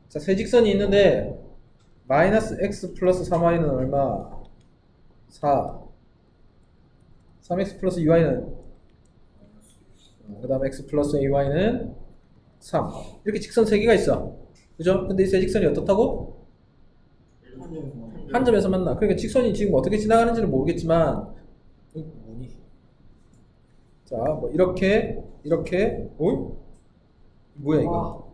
자, 세 직선이 있는데 마이너스 x 플러스 3y는 얼마? 4. 3x 플러스 2y는 그 다음에 x 플러스 ay는 3. 이렇게 직선 세 개가 있어. 그죠? 근데 이 세 직선이 어떻다고? 한 점에서 만나. 그러니까 직선이 지금 어떻게 지나가는지는 모르겠지만 자, 뭐 이렇게 어? 뭐야 이거?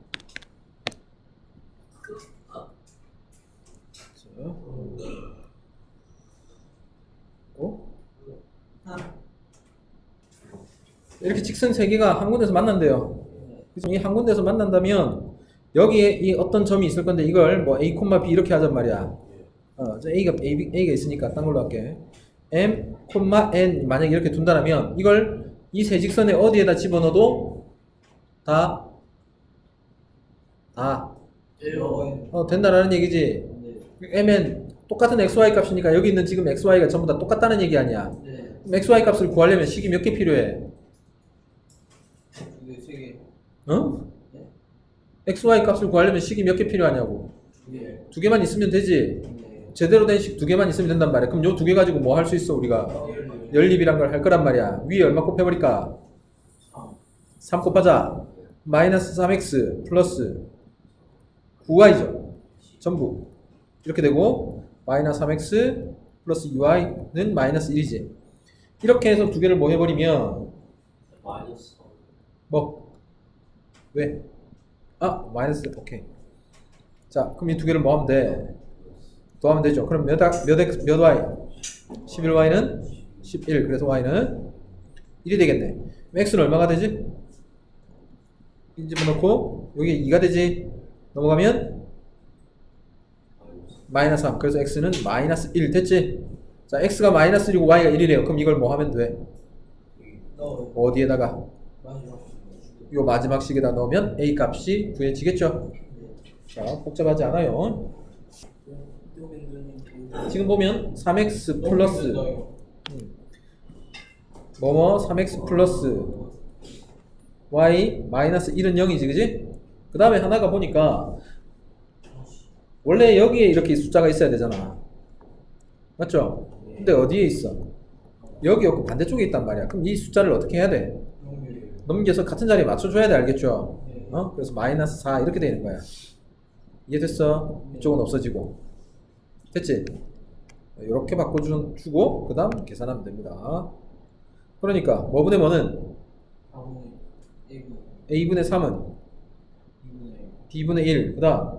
자, 이렇게 직선 세 개가 한 군데서 만난대요. 그래서 이 한 군데서 만난다면 여기에 이 어떤 점이 있을 건데 이걸 뭐 a, b 이렇게 하잔 말이야. A가 있으니까 딴 걸로 할게. m, n 만약에 이렇게 둔다면 이걸 이 세 직선에 어디에다 집어넣어도 다 된다라는 얘기지. mn 똑같은 xy 값이니까 여기 있는 지금 xy가 전부 다 똑같다는 얘기 아니야. 그럼 xy 값을 구하려면 식이 몇 개 필요해? 어? xy 값을 구하려면 식이 몇 개 필요하냐고. 두 개만 있으면 되지. 제대로 된 식 두 개만 있으면 된단 말이야. 그럼 요 두 개 가지고 뭐 할 수 있어 우리가? 연립이란 걸 할 거란 말이야. 위에 얼마 곱해버릴까? 3 곱하자. 마이너스 3x 플러스 9y죠. 전부 이렇게 되고 마이너스 3x 플러스 2y는 마이너스 1이지. 이렇게 해서 두 개를 뭐 해버리면 뭐? 왜? 마이너스 오케이. 자 그럼 이 두 개를 뭐 하면 돼? 더하면 되죠. 그럼 몇 y? 11y는 11. 그래서 y는 1이 되겠네. x는 얼마가 되지? 1 집어넣고 여기 2가 되지. 넘어가면 마이너스 3. 그래서 x는 마이너스 1 됐지? 자 x가 마이너스 1이고 y가 1이래요. 그럼 이걸 뭐 하면 돼? 어디에다가? 요 마지막 식에다 넣으면 a 값이 구해지겠죠? 자 복잡하지 않아요. 지금 보면 3x 플러스 뭐뭐 3x 플러스 y 마이너스 1은 0이지 그지? 그 다음에 하나가 보니까 원래 여기에 이렇게 숫자가 있어야 되잖아. 맞죠? 근데 어디에 있어? 여기 없고 반대쪽에 있단 말이야. 그럼 이 숫자를 어떻게 해야 돼? 넘겨서 같은 자리에 맞춰줘야 돼. 알겠죠? 그래서 마이너스 4 이렇게 되는 거야. 이해됐어? 이쪽은 없어지고 됐지? 이렇게 바꿔주고 그 다음 계산하면 됩니다. 그러니까 뭐분의 뭐는 a분의 3은 b분의 1 그 다음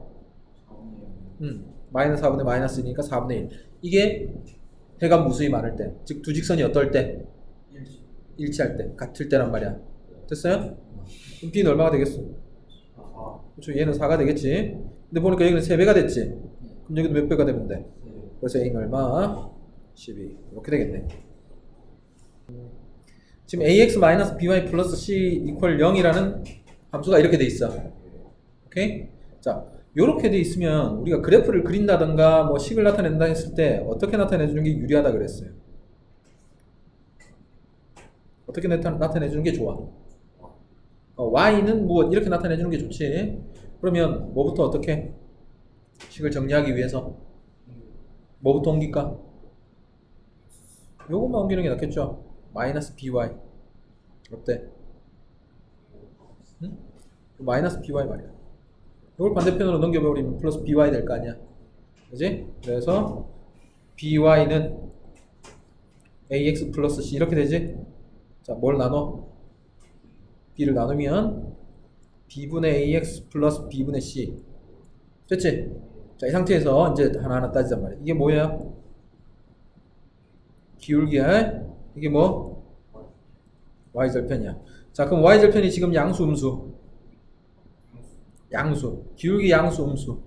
마이너스 4분의 마이너스 1이니까 4분의 1. 이게 해가 무수히 많을 때, 즉 두 직선이 어떨 때? 일치할 때, 같을 때란 말이야. 됐어요? 그럼 b는 얼마가 되겠어? 그렇죠. 얘는 4가 되겠지. 근데 보니까 여기는 3배가 됐지. 그럼 여기도 몇 배가 되면 돼? 그래서 a는 얼마? 12. 이렇게 되겠네. 지금 ax-by 플러스 c 이퀄 0이라는 함수가 이렇게 돼 있어. 오케이? 자, 요렇게 돼 있으면 우리가 그래프를 그린다던가 뭐 식을 나타낸다 했을 때 어떻게 나타내주는 게 유리하다 그랬어요. 어떻게 나타내주는 게 좋아? y는 뭐 이렇게 나타내주는 게 좋지. 그러면 뭐부터 어떻게? 식을 정리하기 위해서 뭐부터 옮길까? 요것만 옮기는 게 낫겠죠? 마이너스 by 어때? 응? 마이너스 by 말이야. 이걸 반대편으로 넘겨버리면 플러스 by 될 거 아니야. 그지? 그래서 by는 ax 플러스 c 이렇게 되지? 자, 뭘 나눠? b를 나누면 b분의 ax 플러스 b분의 c 됐지? 자, 이 상태에서 이제 하나하나 따지잔 말이야. 이게 뭐야? 기울기야? 이게 뭐? y절편이야. 자, 그럼 y절편이 지금 양수, 음수? 양수. 기울기 양수, 음수.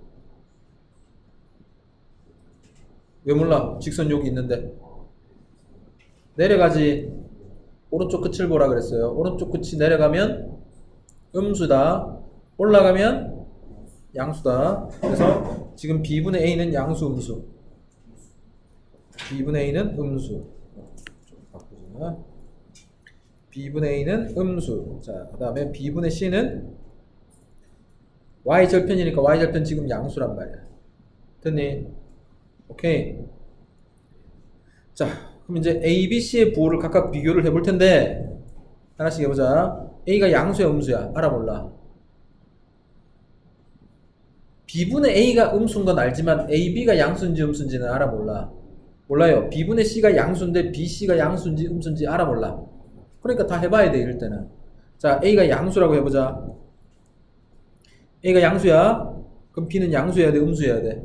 왜 몰라? 직선 여기 있는데. 내려가지. 오른쪽 끝을 보라 그랬어요. 오른쪽 끝이 내려가면 음수다. 올라가면 양수다. 그래서 지금 b분의 a는 양수, 음수. b분의 a는 음수. 좀 바꾸자. b분의 a는 음수. 자, 그 다음에 b분의 c는 y절편이니까 y절편 지금 양수란 말이야. 됐니? 오케이. 자, 그럼 이제 A, B, C의 부호를 각각 비교를 해볼 텐데 하나씩 해보자. A가 양수야 음수야? 알아 몰라? B분의 A가 음수인 건 알지만 A, B가 양수인지 음수인지는 알아 몰라? 몰라요. B분의 C가 양수인데 B, C가 양수인지 음수인지 알아 몰라? 그러니까 다 해봐야 돼 이럴 때는. 자, A가 양수라고 해보자. A가 양수야. 그럼 B는 양수여야 돼 음수여야 돼?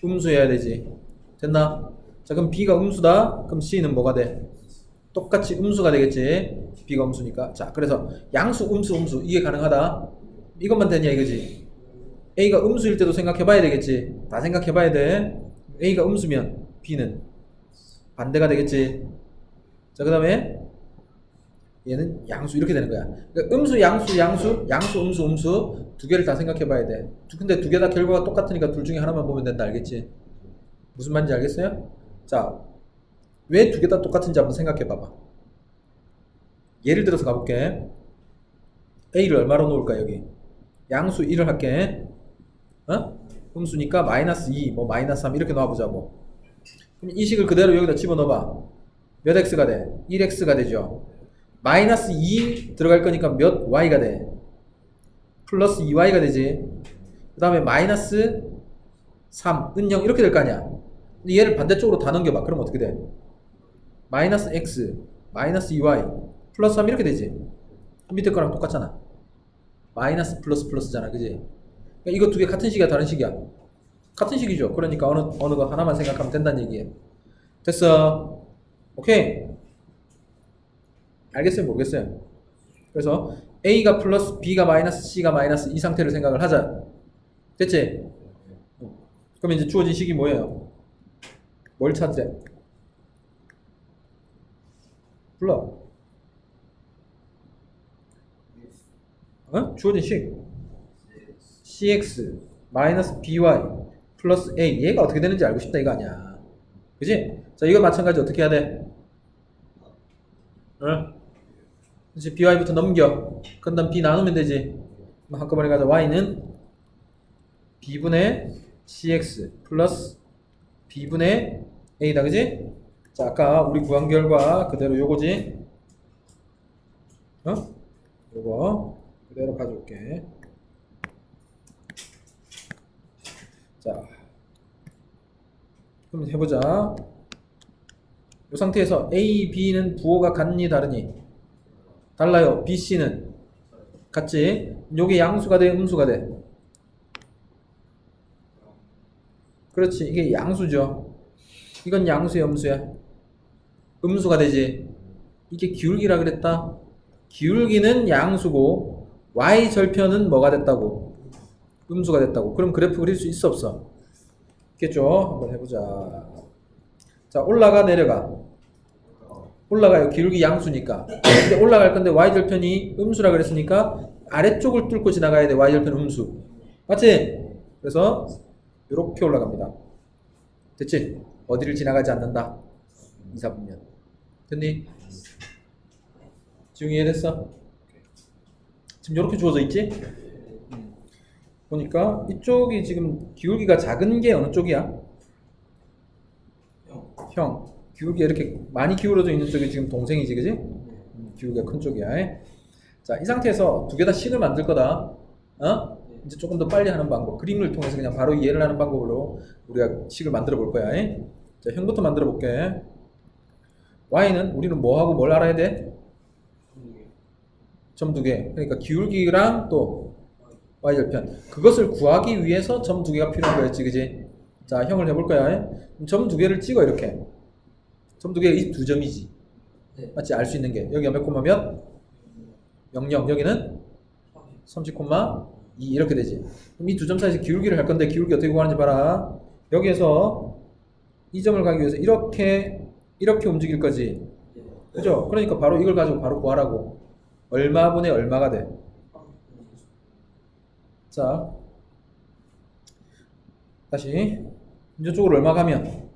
음수여야 되지. 됐나? 자, 그럼 B가 음수다. 그럼 C는 뭐가 돼? 똑같이 음수가 되겠지. B가 음수니까. 자, 그래서 양수, 음수 이게 가능하다. 이것만 되냐 이거지. A가 음수일 때도 생각해봐야 되겠지. 다 생각해봐야 돼. A가 음수면 B는 반대가 되겠지. 자, 그 다음에 얘는 양수 이렇게 되는 거야. 그러니까 음수, 양수, 음수 두 개를 다 생각해봐야 돼. 근데 두 개 다 결과가 똑같으니까 둘 중에 하나만 보면 된다. 알겠지? 무슨 말인지 알겠어요? 자, 왜 두 개 다 똑같은지 한번 생각해봐봐. 예를 들어서 가볼게. A를 얼마로 놓을까 여기? 양수 1을 할게. 음수니까 마이너스 2, 뭐 마이너스 3 이렇게 놓아보자고. 그럼 이 식을 그대로 여기다 집어넣어봐. 몇 x가 돼? 1x가 되죠. 마이너스 2 들어갈 거니까 몇 y가 돼? 플러스 2y가 되지. 그 다음에 마이너스 3, 은영 이렇게 될 거 아니야. 근데 얘를 반대쪽으로 다 넘겨봐. 그럼 어떻게 돼? 마이너스 x, 마이너스 2y, 플러스 3 이렇게 되지. 밑에 거랑 똑같잖아. 마이너스 플러스 플러스잖아. 그지? 그러니까 이거 두 개 같은 식이야 다른 식이야? 같은 식이죠. 그러니까 어느 거 하나만 생각하면 된다는 얘기예요. 됐어. 오케이. 알겠어요? 모르겠어요? 그래서 A가 플러스 B가 마이너스 C가 마이너스 이 상태를 생각을 하자. 됐지? 그럼 이제 주어진 식이 뭐예요? 뭘 찾재? 불러. 주어진 식 CX 마이너스 BY 플러스 A. 얘가 어떻게 되는지 알고 싶다 이거 아니야. 그지? 자, 이거 마찬가지 어떻게 해야 돼? 이제 BY부터 넘겨. 그 다음 B 나누면 되지. 한꺼번에 가자. Y는 B분의 CX 플러스 B분의 A다. 그지? 자, 아까 우리 구한 결과 그대로 요거지? 요거 그대로 가져올게. 자, 그럼 해보자. 이 상태에서 A, B는 부호가 같니 다르니? 달라요. B, C는 같지? 요게 양수가 돼 음수가 돼? 그렇지. 이게 양수죠. 이건 양수야 음수야? 음수가 되지. 이게 기울기라 그랬다. 기울기는 양수고 y절편은 뭐가 됐다고? 음수가 됐다고. 그럼 그래프 그릴 수 있어 없어? 있겠죠? 한번 해보자. 자, 올라가 내려가. 올라가요. 기울기 양수니까. 근데 올라갈 건데 y절편이 음수라 그랬으니까 아래쪽을 뚫고 지나가야 돼. y절편 음수. 맞지? 그래서 이렇게 올라갑니다. 됐지? 어디를 지나가지 않는다. 이사분면. 됐니? 지금 이해됐어? 지금 이렇게 주어져 있지? 보니까 이쪽이 지금 기울기가 작은 게 어느 쪽이야? 형. 기울기가 이렇게 많이 기울어져 있는 쪽이 지금 동생이지, 그지? 기울기가 큰 쪽이야. 자, 이 상태에서 두 개 다 식을 만들 거다. 이제 조금 더 빨리 하는 방법. 그림을 통해서 그냥 바로 이해를 하는 방법으로 우리가 식을 만들어 볼 거야. 자, 형부터 만들어 볼게. y는 우리는 뭐하고 뭘 알아야 돼? 점 두 개. 그러니까 기울기랑 또 y절편. 그것을 구하기 위해서 점 두 개가 필요한 거였지, 그지? 자, 형을 해볼 거야. 점 두 개를 찍어, 이렇게. 점 두 개가 이 두 점이지. 맞지? 알 수 있는 게. 여기가 몇 콤마 몇? 00. 여기는 30 콤마 2 이렇게 되지. 그럼 이 두 점 사이에서 기울기를 할 건데 기울기 어떻게 구하는지 봐라. 여기에서 이 점을 가기 위해서 이렇게 움직일 거지. 그죠? 그러니까 바로 이걸 가지고 바로 구하라고. 얼마분의 얼마가 돼? 자, 다시 이쪽으로 얼마 가면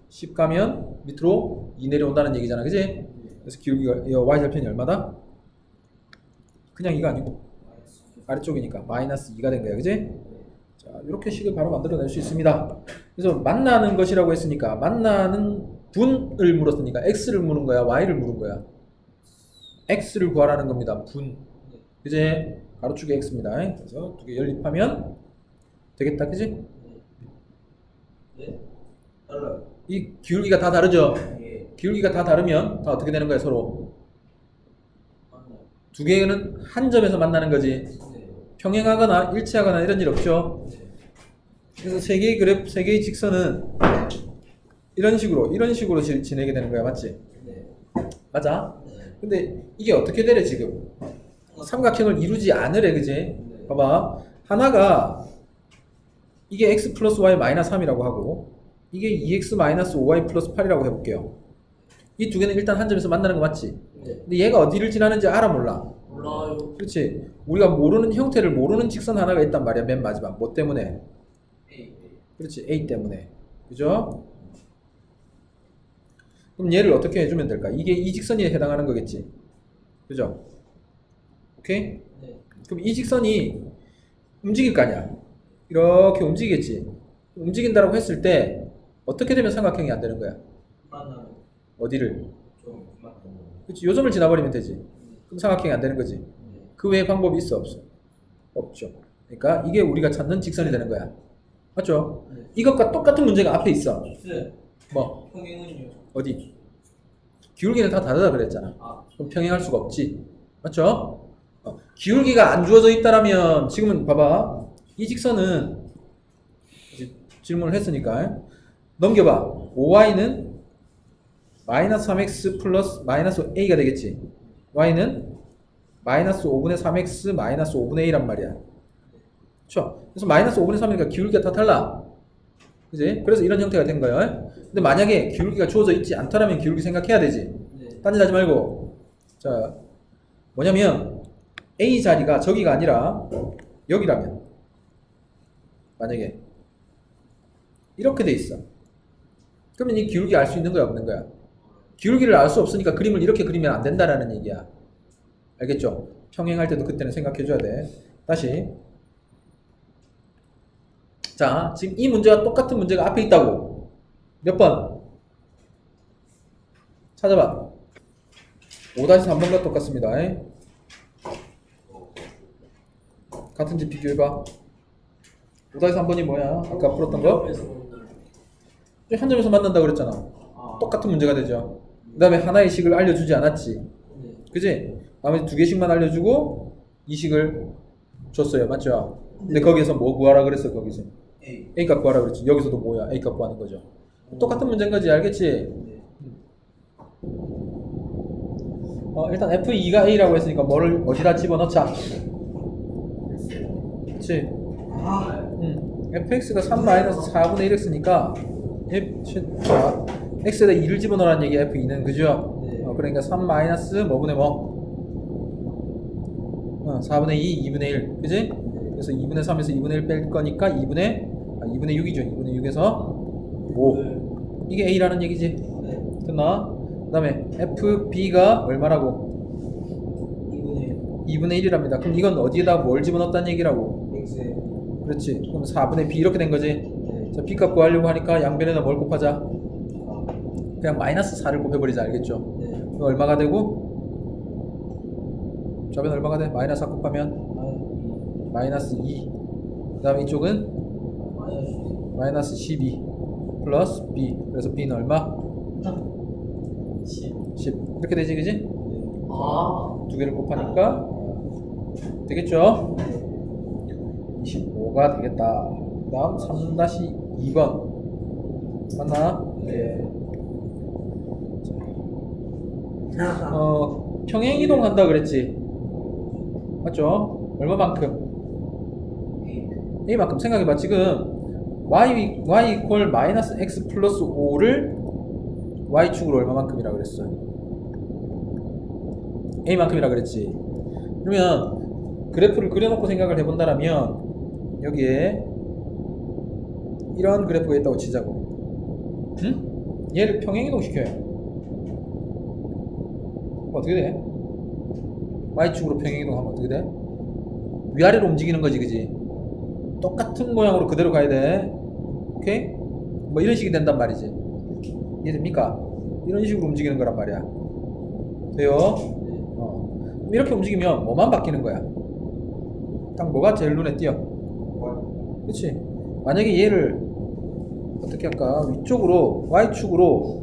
10 가면 밑으로 2 내려온다는 얘기잖아. 그지? 그래서 기울기가 y절편이 얼마다? 그냥 이거 아니고 아래쪽이니까 마이너스 2가 된 거야. 그지? 자, 이렇게 식을 바로 만들어낼 수 있습니다. 그래서 만나는 것이라고 했으니까 만나는 분을 물었으니까 x를 물은 거야, y를 물은 거야. x를 구하라는 겁니다. 분. 그지? 가로축이 x입니다. 그래서 두 개 연립하면 되겠다. 그지? 네? 달라요. 이 기울기가 다 다르죠? 예. 기울기가 다 다르면 다 어떻게 되는 거야, 서로? 맞나요? 두 개는 한 점에서 만나는 거지. 네. 평행하거나 일치하거나 이런 일 없죠? 네. 그래서 세 개의 그래프, 세 개의 직선은 이런 식으로 지내게 되는 거야. 맞지? 네. 맞아? 네. 근데 이게 어떻게 되래, 지금? 삼각형을 이루지 않으래, 그지? 네. 봐봐. 하나가 이게 x 플러스 y 마이너스 3이라고 하고 이게 2x 마이너스 5y 플러스 8이라고 해볼게요. 이 두 개는 일단 한 점에서 만나는 거 맞지? 네. 근데 얘가 어디를 지나는지 알아 몰라? 몰라요. 그렇지. 우리가 모르는 형태를 모르는 직선 하나가 있단 말이야. 맨 마지막. 뭐 때문에? A. 그렇지. A 때문에. 그죠? 그럼 얘를 어떻게 해주면 될까? 이게 이 직선에 해당하는 거겠지. 그죠? 오케이? 네. 그럼 이 직선이 움직일 거 아니야. 이렇게 움직이겠지. 움직인다고 했을 때 어떻게 되면 삼각형이 안 되는 거야? 만나면 어디를? 좀 만나요. 그렇지. 요 점을 지나버리면 되지. 그럼 삼각형이 안 되는 거지. 네. 그 외에 방법이 있어 없어? 없죠. 그러니까 이게 우리가 찾는 직선이 되는 거야. 맞죠? 네. 이것과 똑같은 문제가 앞에 있어. 네. 뭐? 평행은요? 어디? 기울기는 다 다르다 그랬잖아. 아. 그럼 평행할 수가 없지. 맞죠? 기울기가 안 주어져 있다라면 지금은 봐봐. 이 직선은 이제 질문을 했으니까 넘겨봐. 5y는 마이너스 3x 플러스 마이너스 a가 되겠지. y는 마이너스 5분의 3x 마이너스 5분의 a란 말이야. 그렇죠? 그래서 마이너스 5분의 3이니까 기울기가 다 달라. 그지? 그래서 이런 형태가 된 거예요. 근데 만약에 기울기가 주어져 있지 않다라면 기울기 생각해야 되지. 네. 딴짓하지 말고. 자, 뭐냐면 A 자리가 저기가 아니라 여기라면 만약에 이렇게 돼 있어. 그러면 이 기울기 알 수 있는 거야, 없는 거야? 기울기를 알 수 없으니까 그림을 이렇게 그리면 안 된다라는 얘기야. 알겠죠? 평행할 때도 그때는 생각해 줘야 돼. 다시. 자, 지금 이 문제와 똑같은 문제가 앞에 있다고. 몇 번? 찾아봐. 5-3번과 똑같습니다. 같은지 비교해봐. 5-3번이 뭐야? 아까 풀었던 거? 한 점에서 만난다고 그랬잖아. 아. 똑같은 문제가 되죠. 그 다음에 하나의 식을 알려주지 않았지. 네. 그지? 나머지 두 개씩만 알려주고 이 식을 줬어요. 맞죠? 근데 거기에서 뭐 구하라 그랬어, 거기서? A. A값 구하라 그랬지. 여기서도 뭐야? A값 구하는 거죠. 똑같은 문제인 거지. 알겠지? 네. 일단 F2가 A라고 했으니까 뭐를 어디다 집어넣자. 그치? 아. fx가 3-4분의 1x니까 자, x에다 2를 집어넣으라는 얘기야. f2는. 그죠? 네. 그러니까 3 마이너스 뭐분의 뭐? 4분의 2, 2분의 1. 그지? 그래서 2분의 3에서 2분의 1 뺄 거니까 2분의 6이죠. 2분의 6에서 5. 이게 A라는 얘기지. 네. 됐나? 그 다음에 FB가 얼마라고? 2분의 1이랍니다. 그럼 이건 어디에다 뭘 집어넣었다는 얘기라고? X에. 그렇지. 그럼 4분의 B 이렇게 된 거지. 네. 자, B값 구하려고 하니까 양변에다 뭘 곱하자? 아. 그냥 마이너스 4를 곱해버리자. 알겠죠? 네. 그럼 얼마가 되고? 좌변 얼마가 돼? 마이너스 4 곱하면 마이너스 2. 그 다음에 이쪽은 마이너스 12 플러스 B. 그래서 B는 얼마? 10. 이렇게 되지, 그지? 아. 두 개를 곱하니까 되겠죠? 25가 되겠다. 그 다음 3-2번 맞나? 네. 평행 이동한다 그랬지? 맞죠? 얼마만큼? A만큼. 생각해봐. 지금 y 이퀄 마이너스 x 플러스 5를 y축으로 얼마만큼이라 그랬어? A만큼이라 그랬지. 그러면 그래프를 그려놓고 생각을 해본다라면 여기에 이런 그래프가 있다고 치자고. 응? 얘를 평행이동 시켜요. 어떻게 돼? y축으로 평행이동 하면 어떻게 돼? 위아래로 움직이는 거지, 그지? 똑같은 모양으로 그대로 가야 돼. 오케이? 뭐 이런 식이 된단 말이지. 이해됩니까? 이런 식으로 움직이는 거란 말이야. 돼요? 이렇게 움직이면 뭐만 바뀌는 거야? 딱 뭐가 제일 눈에 띄어? 그치? 만약에 얘를 어떻게 할까? 위쪽으로 Y축으로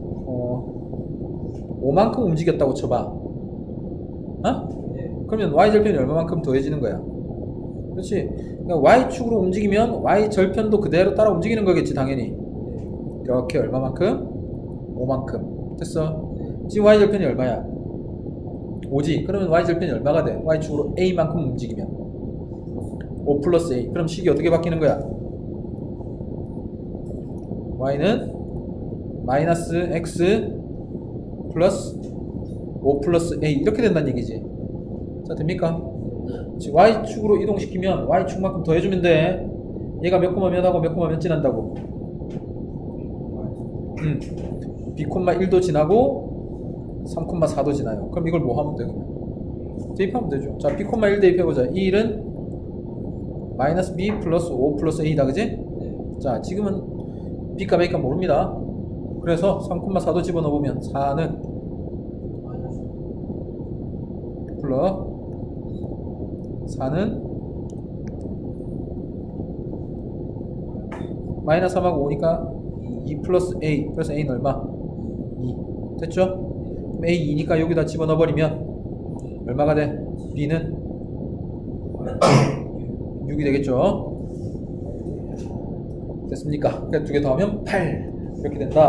5만큼 움직였다고 쳐봐. 그러면 Y절편이 얼마만큼 더해지는 거야? 그렇지? 그러니까 Y축으로 움직이면 Y절편도 그대로 따라 움직이는 거겠지, 당연히. 이렇게 얼마만큼? 5만큼. 됐어? 지금 Y절편이 얼마야? 5지? 그러면 Y절편이 얼마가 돼? Y축으로 A만큼 움직이면 5 플러스 A. 그럼 식이 어떻게 바뀌는 거야? Y는 마이너스 X 플러스 5 플러스 A 이렇게 된다는 얘기지. 자, 됩니까? 지금 Y축으로 이동시키면 Y축만큼 더해주면 돼. 얘가 몇 콤마 몇 하고 몇 콤마 몇 지난다고? B 콤마 1도 지나고 3 콤마 4도 지나요. 그럼 이걸 뭐 하면 돼? 그냥 대입하면 되죠. 자, B 콤마 1 대입해보자. 이 1은 마이너스 B 플러스 5 플러스 A다, 그지? 자, 지금은 B값 A값 모릅니다. 그래서 3 콤마 4도 집어넣으면 4는 플러스 4는 마이너스 3하고 5니까 2 플러스 A. 그래서 A는 얼마? 2. 됐죠? 그럼 A 2니까 여기다 집어넣어버리면 얼마가 돼? B는 6이 되겠죠? 됐습니까? 그러니까 두 개 더하면 8 이렇게 된다.